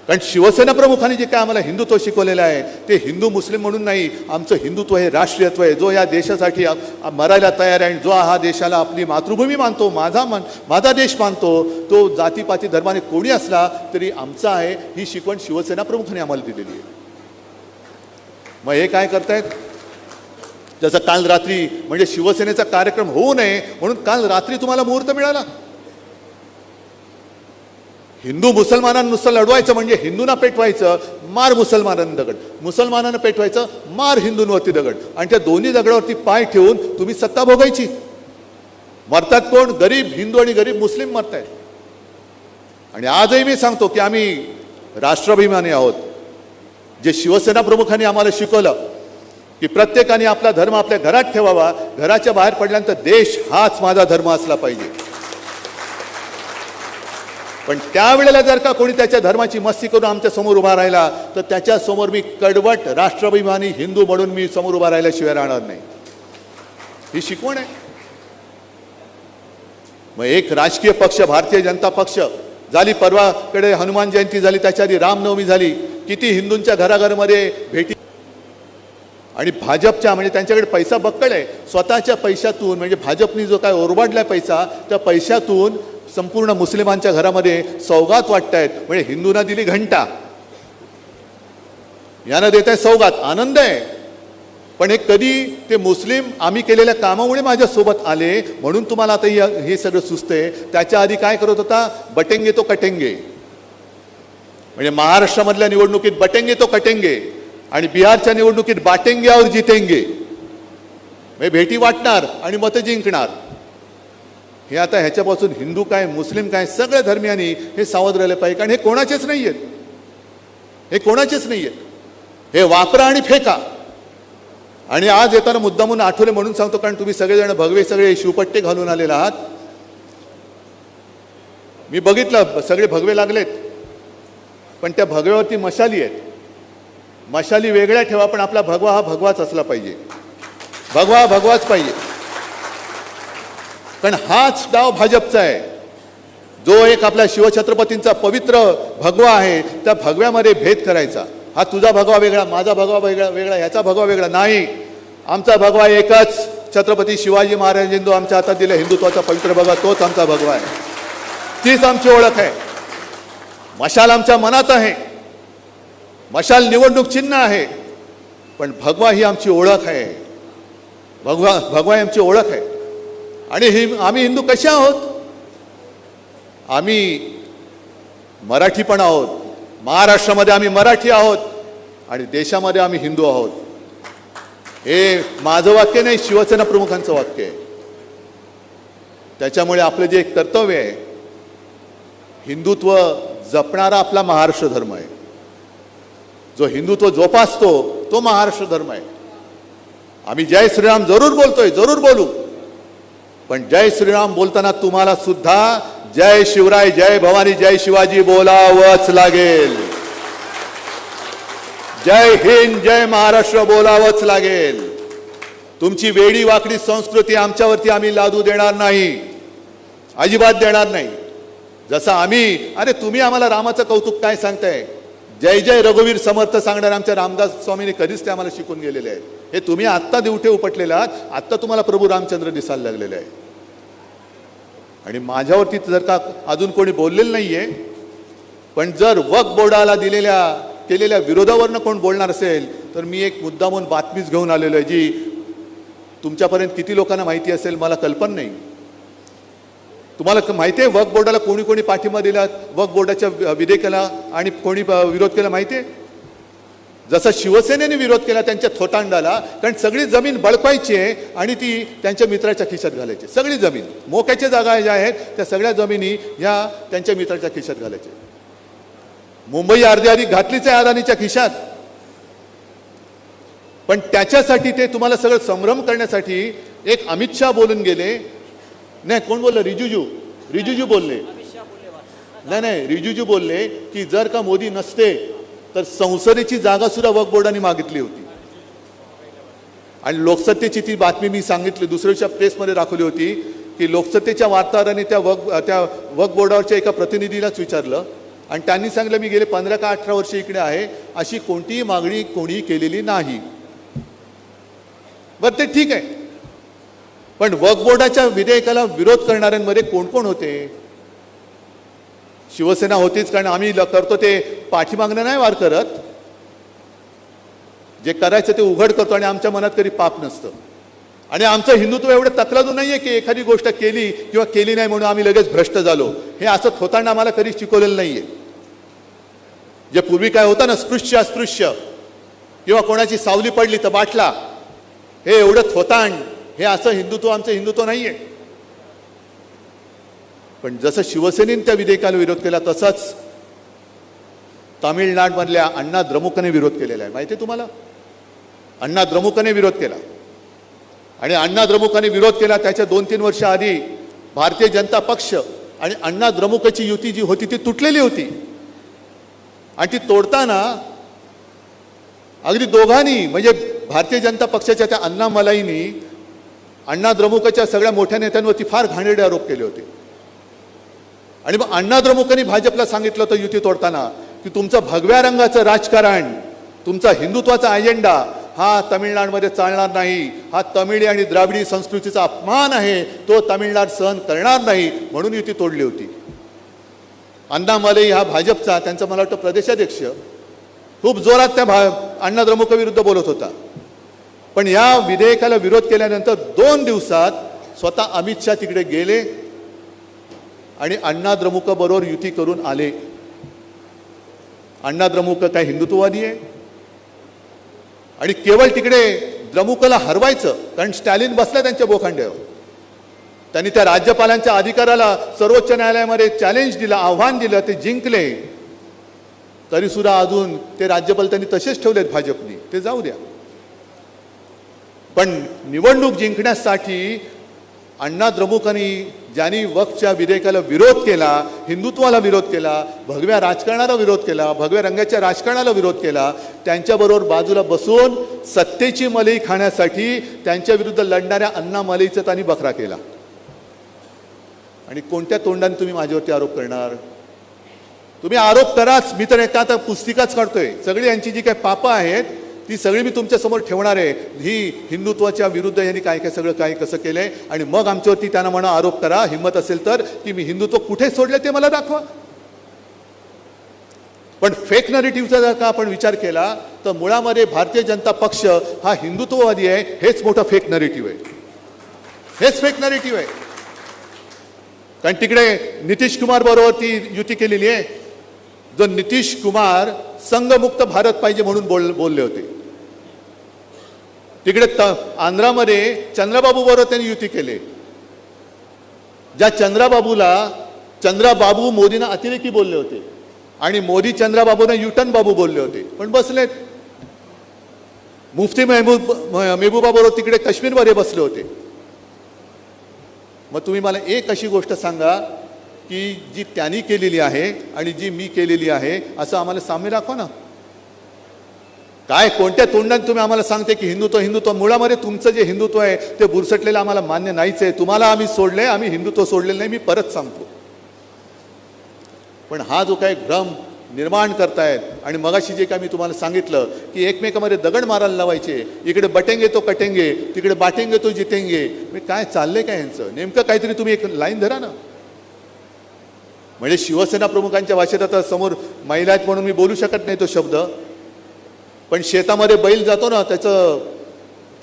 B: कारण शिवसेना प्रमुखांनी जे काय आम्हाला हिंदुत्व शिकवलेलं आहे ते हिंदू मुस्लिम म्हणून नाही, आमचं हिंदुत्व हे राष्ट्रीयत्व आहे. जो या देशासाठी मरायला तयार आहे आणि जो हा देशाला आपली मातृभूमी मानतो, माझा देश मानतो, तो जातीपाती धर्माने कोणी असला तरी आमचा आहे, ही शिकवण शिवसेना प्रमुखांनी आम्हाला दिलेली आहे. मग हे काय करतायत? जसं काल रात्री म्हणजे शिवसेनेचा कार्यक्रम होऊ नये म्हणून काल रात्री तुम्हाला मुहूर्त मिळाला. हिंदू मुसलमानांनुसार लढवायचं म्हणजे हिंदूंना पेटवायचं, मार मुसलमानांना दगड, मुसलमानांना पेटवायचं, मार हिंदूंवरती दगड, आणि त्या दोन्ही दगडावरती पाय ठेवून तुम्ही सत्ता भोगायची. मरतात कोण? गरीब हिंदू आणि गरीब मुस्लिम मरतायत. आणि आजही मी सांगतो की आम्ही राष्ट्राभिमानी आहोत. जे शिवसेना प्रमुखांनी आम्हाला शिकवलं की प्रत्येकाने आपला धर्म आपल्या घरात ठेवावा, घराच्या बाहेर पडल्यानंतर देश हाच माझा धर्म असला पाहिजे. पण त्यावेळेला जर का कोणी त्याच्या धर्माची मस्ती करून आमच्या समोर उभा राहिला तर त्याच्यासमोर मी कडवट राष्ट्राभिमानी हिंदू म्हणून मी समोर उभा राहिल्याशिवाय राहणार नाही. ही शिकवण आहे. मग एक राजकीय पक्ष भारतीय जनता पक्ष झाली, परवाकडे हनुमान जयंती झाली, त्याच्या आधी रामनवमी झाली, किती हिंदूंच्या घराघरामध्ये भेटी. आणि भाजपच्या म्हणजे त्यांच्याकडे पैसा बक्कळ आहे, स्वतःच्या पैशातून म्हणजे भाजपनी जो काय ओरबाडलाय पैसा त्या पैशातून संपूर्ण मुस्लिमांच्या घरामध्ये सौगात वाटतायत. म्हणजे हिंदूंना दिली घंटा, यांना देत आहे सौगात, आनंद आहे. पण हे कधी ते मुस्लिम आम्ही केलेल्या कामामुळे माझ्यासोबत आले म्हणून तुम्हाला आता हे सगळं सुचतंय. त्याच्या आधी काय करत होता? बटेंगे तो कटेंगे. म्हणजे महाराष्ट्रामधल्या निवडणुकीत बटेंगे तो कटेंगे आणि बिहारच्या निवडणुकीत बाटेंगे और जितेंगे. म्हणजे भेटी वाटणार आणि मतं जिंकणार. हे आता ह्याच्यापासून हिंदू काय मुस्लिम काय सगळ्या धर्मियांनी हे सावध राहिले पाहिजे, कारण हे कोणाचेच नाही आहेत, हे कोणाचेच नाही आहेत. हे वापरा आणि फेका. आणि आज येताना मुद्दामून आठवले म्हणून सांगतो, कारण तुम्ही सगळेजण भगवे सगळे शिवपट्टे घालून आलेले आहात. मी बघितलं सगळे भगवे लागलेत, पण त्या भगव्यावरती मशाली आहेत. मशाली वेगळ्या ठेवा, पण आपला भगवा हा भगवाच असला पाहिजे, भगवा भगवाच पाहिजे. पण हाच डाव भाजपचा आहे, जो एक आपल्या शिवछत्रपतींचा पवित्र भगवा आहे, त्या भगव्यामध्ये भेद करायचा. हा तुझा भगवा वेगळा, माझा भगवा वेगळा, ह्याचा भगवा वेगळा नाही. आमचा भगवा एकच, छत्रपती शिवाजी महाराजांनी आमच्या हातात दिला हिंदुत्वाचा पवित्र भगवा, तोच आमचा भगवा आहे. तीच आमची ओळख आहे. मशाल आमच्या मनात आहे, मशाल निवडणूक चिन्ह आहे, पण भगवा ही आमची ओळख आहे. भगवा ही आमची ओळख आहे. आणि आम्ही हिंदू कसे आहोत? आम्ही मराठी पण आहोत. महाराष्ट्रामध्ये आम्ही मराठी आहोत आणि देशामध्ये आम्ही हिंदू आहोत. हे माझं वाक्य नाही, शिवसेना प्रमुखांचं वाक्य आहे. त्याच्यामुळे आपलं जे एक कर्तव्य आहे, हिंदुत्व जपणारा आपला महाराष्ट्र धर्म आहे. जो हिंदुत्व जोपासतो तो महाराष्ट्र धर्म आहे. आम्ही जय श्रीराम जरूर बोलतोय, जरूर बोलू, पण जय श्रीराम बोलताना तुम्हाला सुद्धा जय शिवराय, जय भवानी, जय शिवाजी बोलावंच लागेल. जय हिंद, जय महाराष्ट्र बोलावंच लागेल. तुमची वेडी वाकडी संस्कृती आमच्यावरती आम्ही लादू देणार नाही, अजिबात देणार नाही. जसं आम्ही, अरे तुम्ही आम्हाला रामाचं कौतुक काय सांगताय? जय जय रघुवीर समर्थ सांगणार आमच्या रामदास स्वामींनी कधीच ते आम्हाला शिकून गेलेले आहेत. हे तुम्ही आत्ता दिवटे उपटलेले आहात, आत्ता तुम्हाला प्रभू रामचंद्र दिसायला लागलेले आहे. आणि माझ्यावरती जर का अजून कोणी बोललेलं नाहीये, पण जर वक्फ बोर्डाला केलेल्या विरोधावरनं कोण बोलणार असेल, तर मी एक मुद्दामून बातमीच घेऊन आलेलो आहे, जी तुमच्यापर्यंत किती लोकांना माहिती असेल मला कल्पना नाही. तुम्हाला माहिती आहे वक्फ बोर्डाला कोणी कोणी पाठिंबा दिला, वक्फ बोर्डाच्या विधेयकाला, आणि कोणी विरोध केला माहिती आहे? जसा शिवसेनेने विरोध केला त्यांच्या थोटांडाला, कारण सगळी जमीन बळकायची आहे आणि ती त्यांच्या मित्राच्या खिशात घालायची. सगळी जमीन, मोक्याच्या जागा ज्या आहेत त्या सगळ्या जमिनी ह्या त्यांच्या मित्राच्या खिशात घालायचे. मुंबई अर्धी घातलीच आहे अदानीच्या खिशात. पण त्याच्यासाठी ते तुम्हाला सगळं संभ्रम करण्यासाठी एक अमित शहा बोलून गेले. नाही, कोण बोललं? रिजिजू बोलले. नाही, रिजिजू बोलले की जर का मोदी नसते तर संसदेची जागा सुद्धा वक्फ बोर्डाने मागितली होती. आणि लोकसत्तेची ती बातमी मी सांगितली, दुसऱ्या प्रेसमध्ये दाखवली होती की लोकसत्तेच्या वार्ताहरांनी त्या वक्फ बोर्डावरच्या एका प्रतिनिधीलाच विचारलं आणि त्यांनी सांगितलं, मी गेले 15 का 18 वर्ष इकडे आहे, अशी कोणतीही मागणी कोणी केलेली नाही. बरं, ते ठीक आहे, पण वक्फ बोर्डाच्या विधेयकाला विरोध करणाऱ्यांमध्ये कोण कोण होते? शिवसेना होतीच, कारण आम्ही करतो ते पाठीमागणं नाही वार करत, जे करायचं ते उघड करतो आणि आमच्या मनात कधी पाप नसतं. आणि आमचं हिंदुत्व एवढं तकलादू नाहीये की एखादी गोष्ट केली किंवा केली नाही म्हणून आम्ही लगेच भ्रष्ट झालो. हे असं होताना आम्हाला कधी शिकवलेलं नाहीये. जे पूर्वी काय होतं ना, स्पृश्य अस्पृश्य किंवा कोणाची सावली पडली तर बाटला, हे एवढं थोतांड, हे असं हिंदुत्व आमचं हिंदुत्व नाहीये. पण जसं शिवसेनेने त्या विधेयकाला विरोध केला, तसाच तामिळनाडमधल्या अण्णा द्रमुकने विरोध केलेला आहे. माहिती आहे तुम्हाला? अण्णा द्रमुकने विरोध केला. आणि अण्णा द्रमुकने विरोध केला त्याच्या 2-3 वर्ष आधी भारतीय जनता पक्ष आणि अण्णा द्रमुकची युती जी होती ती तुटलेली होती. आणि ती तोडताना अगदी दोघांनी, म्हणजे भारतीय जनता पक्षाच्या त्या अण्णामलाईंनी अण्णा द्रमुकच्या सगळ्या मोठ्या नेत्यांवरती फार घाणेरडे आरोप केले होते. आणि मग अण्णा द्रमुकने भाजपला सांगितलं होतं युती तोडताना की तुमचं भगव्या रंगाचं राजकारण, तुमचा हिंदुत्वाचा अजेंडा हा तामिळनाडूमध्ये चालणार नाही, हा तमिळी आणि द्राविडी संस्कृतीचा अपमान आहे, तो तामिळनाड सहन करणार नाही, म्हणून युती तोडली होती. अण्णामलाई हा भाजपचा, त्यांचा मला वाटतं प्रदेशाध्यक्ष, खूप जोरात त्या अण्णा द्रमुकविरुद्ध बोलत होता. पण या विधेयकाला विरोध केल्यानंतर 2 दिवसात स्वतः अमित शहा तिकडे गेले आणि अण्णा द्रमुकबरोबर युती करून आले. अण्णा द्रमुक काय हिंदुत्ववादी आहे? आणि केवळ तिकडे द्रमुकला हरवायचं, कारण स्टॅलिन बसला त्यांच्या बोखांड्यावर. त्यांनी त्या राज्यपालांच्या अधिकाराला सर्वोच्च न्यायालयामध्ये चॅलेंज दिलं, आव्हान दिलं, ते जिंकले. तरी सुद्धा अजून ते राज्यपाल त्यांनी तसेच ठेवलेत भाजपनी, ते जाऊ द्या. पण निवडणूक जिंकण्यासाठी अण्णा द्रमुकांनी ज्यांनी वक्फच्या विधेयकाला विरोध केला, हिंदुत्वाला विरोध केला, भगव्या राजकारणाला विरोध केला, भगव्या रंगाच्या राजकारणाला विरोध केला, त्यांच्याबरोबर बाजूला बसून सत्तेची मलई खाण्यासाठी त्यांच्या विरुद्ध लढणाऱ्या अण्णा मलईचा त्यांनी बकरा केला. आणि कोणत्या तोंडाने तुम्ही माझ्यावरती आरोप करणार? तुम्ही आरोप कराच, मी तर एका आता पुस्तिकाच काढतोय. सगळी यांची जी काही पापं आहेत ती सगळी मी तुमच्या समोर ठेवणार आहे. ही हिंदुत्वाच्या विरुद्ध यांनी काय काय सगळं काय कसं केलंय, आणि मग आमच्यावरती त्यांना म्हणा आरोप करा, हिंमत असेल तर, की मी हिंदुत्व कुठे सोडले ते मला दाखवा. पण फेक नरेटिव्हचा जर का आपण विचार केला तर मुळामध्ये भारतीय जनता पक्ष हा हिंदुत्ववादी आहे, हेच मोठं फेक नरेटिव्ह आहे. हेच फेक नरेटिव्ह आहे. कारण तिकडे नितीश कुमार बरोबर ती युती केलेली आहे. जो नितीश कुमार संघमुक्त भारत पाहिजे म्हणून बोलले होते. तिकडे आंध्रामध्ये चंद्राबाबू बरोबर त्यांनी युती केली. ज्या चंद्राबाबू मोदींना अतिरेकी बोलले होते आणि मोदी चंद्राबाबूंना युटन बाबू बोलले होते, पण बसलेत. मुफ्ती महबूबा बरोबर तिकडे काश्मीरमध्ये बसले होते. मग तुम्ही मला एक अशी गोष्ट सांगा की जी त्यांनी केलेली आहे आणि जी मी केलेली आहे असं आम्हाला साम्य दाखवा ना. काय कोणत्या तोंडाने तुम्ही आम्हाला सांगते की हिंदुत्व? मुळामध्ये तुमचं जे हिंदुत्व आहे ते बुरसटलेलं आम्हाला मान्य नाहीच आहे. तुम्हाला आम्ही सोडले, आम्ही हिंदुत्व सोडलेलं नाही. मी परत सांगतो. पण हा जो काही भ्रम निर्माण करतायत, आणि मगाशी जे काय मी तुम्हाला सांगितलं की एकमेकांमध्ये दगड मारायला लावायचे, इकडे बटेंगे तो कटेंगे, तिकडे बाटेंगे तो जितेंगे, मी काय चाललंय काय यांचं? नेमकं काहीतरी तुम्ही एक लाईन धरा ना. म्हणजे शिवसेना प्रमुखांच्या भाषेत आता समोर महिला आहेत म्हणून मी बोलू शकत नाही तो शब्द, पण शेतामध्ये बैल जातो ना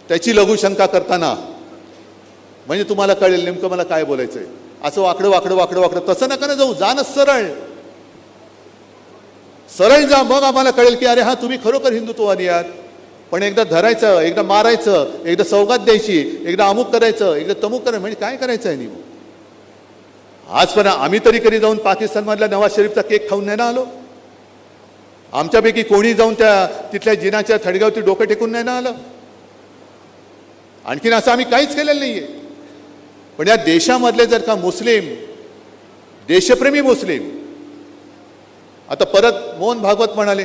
B: त्याची लघुशंका करताना म्हणजे तुम्हाला कळेल नेमकं मला काय बोलायचंय. असं वाकडं वाकडं वाकडं वाकडं तसं नका ना जाऊ, जा ना सरळ जा, मग आम्हाला कळेल की अरे हा तुम्ही खरोखर हिंदुत्ववादी आहात. पण एकदा धरायचं, एकदा मारायचं, एकदा सौगात द्यायची, एकदा अमुक करायचं, एकदा तमुक करायचं, म्हणजे काय करायचं आहे? आजपर्यंत आम्ही तरी कधी जाऊन पाकिस्तानमधल्या नवाज शरीफचा केक खाऊन नाही ना आलो? आमच्यापैकी कोणी जाऊन तिथल्या जिनाच्या थडग्यावरती डोकं टेकून नाही ना आलं? आणखीन असं आम्ही काहीच केलेलं नाहीये. पण या देशामधले जर का मुस्लिम, देशप्रेमी मुस्लिम, आता परत मोहन भागवत म्हणाले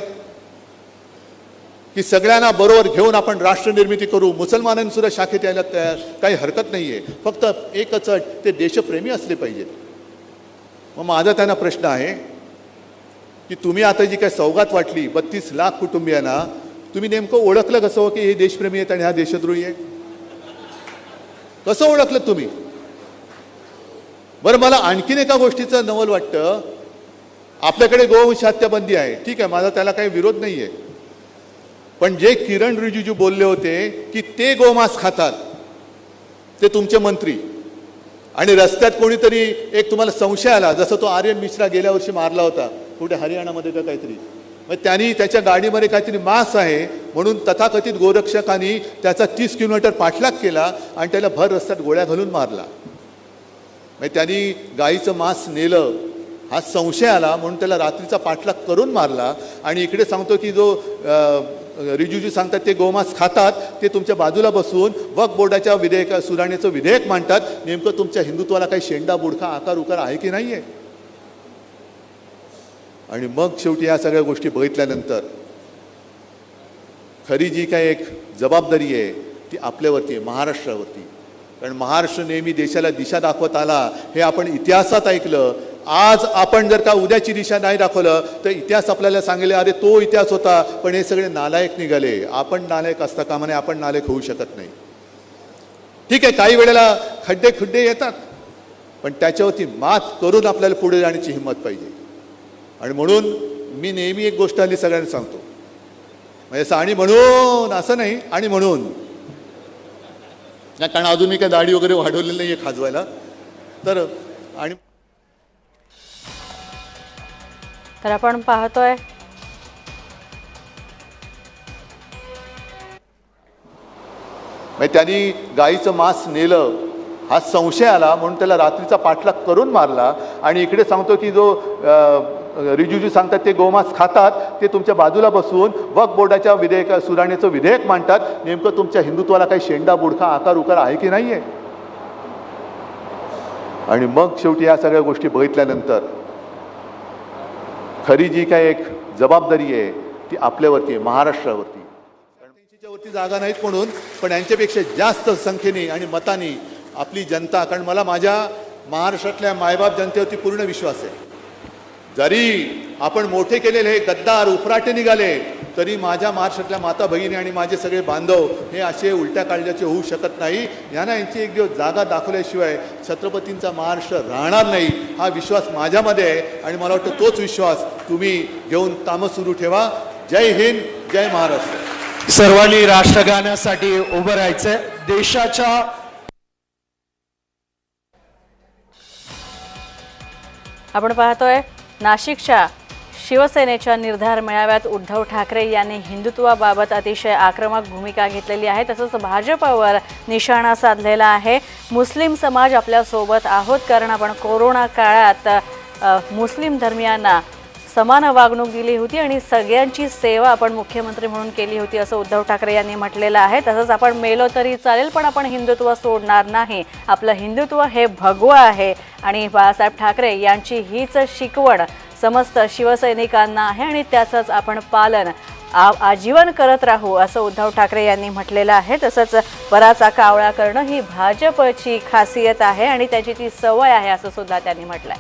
B: की सगळ्यांना बरोबर घेऊन आपण राष्ट्र निर्मिती करू, मुसलमानांनी सुद्धा शाखेत यायला तयार, काही हरकत नाहीये, फक्त एकच अट, ते देशप्रेमी असले पाहिजेत. मग माझा त्यांना प्रश्न आहे की तुम्ही आता जी काही सौगात वाटली 32 लाख कुटुंबियांना, तुम्ही नेमकं ओळखलं कसं की हे देशप्रेमी आहेत आणि हा देशद्रोही आहे? कसं ओळखलं तुम्ही? बरं, मला आणखीन एका गोष्टीचं नवल वाटतं. आपल्याकडे गोवंश हत्या बंदी आहे, ठीक आहे, माझा त्याला काही विरोध नाहीये. पण जे किरण रिजिजू बोलले होते की ते गोमांस खातात ते तुमचे मंत्री, आणि रस्त्यात कोणीतरी एक तुम्हाला संशय आला, जसं तो आर्यन मिश्रा गेल्या वर्षी मारला होता कुठे हरियाणामध्ये का काहीतरी, मग त्यांनी त्याच्या गाडीमध्ये काहीतरी मांस आहे म्हणून तथाकथित गोरक्षकांनी त्याचा 30 किलोमीटर पाठलाग केला आणि त्याला भर रस्त्यात गोळ्या घालून मारला. मग त्यांनी गाईचं मांस नेलं, हा संशय आला म्हणून त्याला रात्रीचा पाठलाग करून मारला. आणि इकडे सांगतो की जो रिजिजू सांगतात ते गोमांस खातात, ते तुमच्या बाजूला बसून वक्फ बोर्डाच्या सुधारणेचं विधेयक मांडतात. नेमकं तुमच्या हिंदुत्वाला काही शेंडा बुडखा आकार उकार आहे की नाही आहे? आणि मग शेवटी या सगळ्या गोष्टी बघितल्यानंतर खरी जी काही एक जबाबदारी आहे ती आपल्यावरती आहे, महाराष्ट्रावरती. कारण महाराष्ट्र नेहमी देशाला दिशा दाखवत आला, हे आपण इतिहासात ऐकलं. आज आपण जर का उद्याची दिशा नाही दाखवलं तर इतिहास आपल्याला सांगेल अरे तो इतिहास होता, पण हे सगळे नालायक निघाले. आपण नालायक असता कामा नये, आपण नालायक होऊ शकत नाही. ठीक आहे, काही वेळेला खड्डे येतात, पण त्याच्यावरती मात करून आपल्याला पुढे जाण्याची हिंमत पाहिजे. आणि म्हणून मी नेहमी एक गोष्ट हल्ली सगळ्यांना सांगतो, म्हणजे असं आणि म्हणून असं नाही, आणि म्हणून कारण अजून मी काय दाढी वगैरे वाढवलेली नाही आहे खाजवायला.
D: तर आपण पाहतोय
B: त्यांनी गाईचं मांस नेलं, हा संशय आला म्हणून त्याला रात्रीचा पाठलाग करून मारला. आणि इकडे सांगतो की जो रिजिजू सांगतात ते गोमांस खातात, ते तुमच्या बाजूला बसून वक्फ बोर्डाच्या सुधारणेचं विधेयक मांडतात. नेमकं तुमच्या हिंदुत्वाला काही शेंडा बुडखा आकार उकार आहे की नाही आहे? आणि मग शेवटी या सगळ्या गोष्टी बघितल्यानंतर खरी जी काय एक जबाबदारी आहे ती आपल्यावरती आहे, महाराष्ट्रावरती. त्यांच्यावरती जागा नाहीत म्हणून, पण यांच्यापेक्षा जास्त संख्येने आणि मताने आपली जनता, कारण मला माझ्या महाराष्ट्रातल्या मायबाप जनतेवरती पूर्ण विश्वास आहे. जरी आपण मोठे केलेले हे गद्दार उफराटे निघाले तरी माझ्या महाराष्ट्रातल्या माता भगिनी आणि माझे सगळे बांधव हे असे उलट्या काळजाचे होऊ शकत नाही. यांना यांची एक दिवस जागा दाखवल्याशिवाय छत्रपतींचा महाराष्ट्र राहणार नाही हा विश्वास माझ्यामध्ये आहे. आणि मला वाटतं तोच विश्वास तुम्ही घेऊन कामं सुरू ठेवा. जय हिंद, जय महाराष्ट्र.
A: सर्वांनी राष्ट्रगानासाठी उभं राहायचं. देशाच्या
D: आपण पाहतोय नाशिकच्या शिवसेनेच्या निर्धार मेळाव्यात उद्धव ठाकरे यांनी हिंदुत्वाबाबत अतिशय आक्रमक भूमिका घेतलेली आहे. तसंच भाजपवर निशाणा साधलेला आहे. मुस्लिम समाज आपल्यासोबत आहोत, कारण आपण कोरोना काळात मुस्लिम धर्मियांना समान वागणूक दिली होती आणि सगळ्यांची सेवा आपण मुख्यमंत्री म्हणून केली होती, असं उद्धव ठाकरे यांनी म्हटलेलं आहे. तसंच आपण मेलो तरी चालेल, पण आपण हिंदुत्व सोडणार नाही. आपलं हिंदुत्व हे भगवं आहे आणि बाळासाहेब ठाकरे यांची हीच शिकवण समस्त शिवसैनिकांना आहे आणि त्याचंच आपण पालन आजीवन करत राहू, असं उद्धव ठाकरे यांनी म्हटलेलं आहे. तसंच बराचा कावळा करणं ही भाजपची खासियत आहे आणि त्याची ती सवय आहे, असं सुद्धा त्यांनी म्हटलंय.